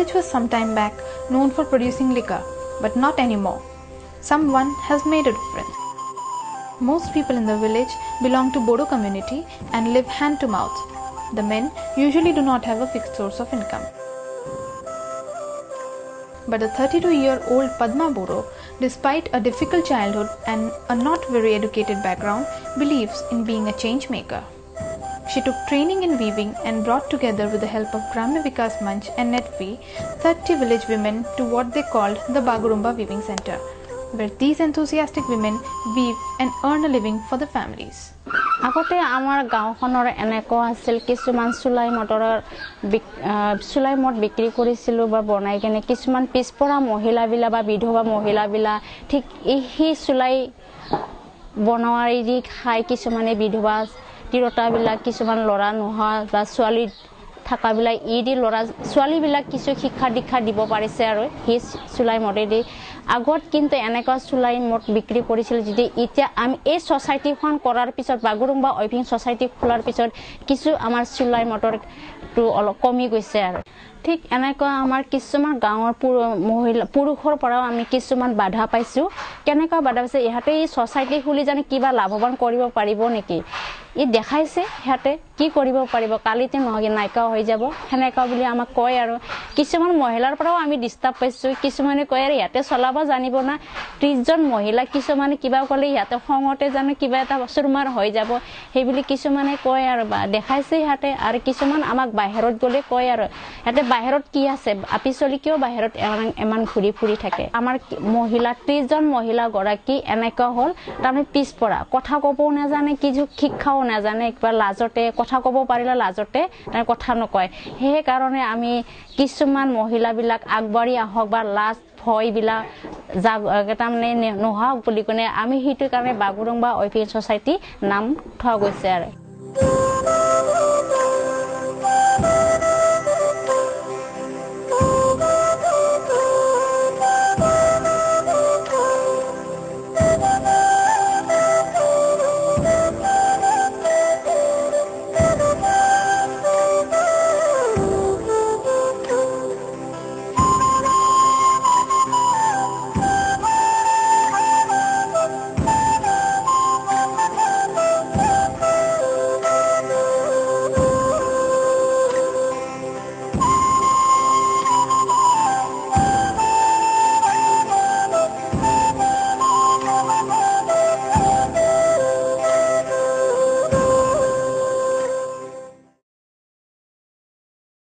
village was some time back known for producing liquor, but not anymore. Someone has made a difference. Most people in the village belong to Bodo community and live hand to mouth. The men usually do not have a fixed source of income. But the 32-year-old Padma Bodo, despite a difficult childhood and a not very educated background, believes in being a change maker. She took training in weaving and brought together with the help of Gramya Vikas Manch and Netvi 30 village women to what they called the Bagurumba Weaving Center, where these enthusiastic women weave and earn a living for the families. আগতে আমাৰ গাঁওখনৰ এনেকুৱা আছিল কিছুমান চুলাই মদ বিক্ৰী কৰিছিল বা বনাই কেনে কিছুমান পিছপৰা মহিলাবিলা বা বিধৱা মহিলাবিলা ঠিক এই চুলাই বনোৱাৰী দি খাই কিছুমানে বিধৱা তিৰতাবিলাক কিছুমান লৰা নোহোৱা বা ছোৱালী থাকাবিলাক ইদি লৰা ছোৱালীবিলাক কিছু শিক্ষা দীক্ষা দিব পাৰিছে আৰু এই চুলাই মদেদি আগত কিন্তু এনেকুৱা চুলাই মদ বিক্ৰী কৰিছিল যদি এতিয়া আমি এই সোসাইটিখন কৰাৰ পিছত বাগুৰুম্বা উইভিং সোসাইটি খোলাৰ পিছত কিছু আমাৰ চুলাই মদৰ তো অলপ কমি গৈছে আৰু ঠিক এনেকুৱা আমাৰ কিছুমান গাঁৱৰ মহিলা পুৰুষৰ পৰাও আমি কিছুমান বাধা পাইছো কেনেকুৱা বাধা পাইছে ইহাতে এই সোসাইটি খুলি জানি কিবা লাভৱান কৰিব পাৰিব নেকি ই দেখাইছে হেতে কি কৰিব পাৰিব কালিতে নহয় নাইকা হৈ যাব হেনেকা বুলি আমাক কয় আৰু কিছুমান মহিলাৰ পৰাও আমি ডিস্টাৰ্ব পাইছো কিছুমানে কয় আৰু ইয়াতে চলাব জানিব না 30 জন মহিলা কিছুমানে কিবা কলে ইয়াতে খঙতে জানো কিবা এটা বছৰমাৰ হৈ যাব সেই বুলি কিছুমানে কয় আৰু দেখাইছে হেতে আৰু কিছুমান আমাক বাহিৰত গলে কয় আৰু হেতে বাহিৰত কি আছে আপিছলি কিয় বাহিৰত এমান ঘুৰি ফুৰি থাকে আমাৰ মহিলা 30 জন মহিলা গৰাকী এনেকা হল তামে পিছপৰা কথা কবও না জানে কিছু শিক্ষাও না জানে একবাৰ লাজতে কথা কব পাৰিলা লাজতে তাৰ কথা নকয় সেই কাৰণে আমি কিছুমান মহিলাবিলাক আগবাঢ়ি আহক বা লাজ ভয় বিলা জাগতামনে নহওক বুলি কোনে আমি হিটো কাৰণে বাগুৰুম্বা উইভিং সোসাইটি নাম থোৱা গৈছে আৰু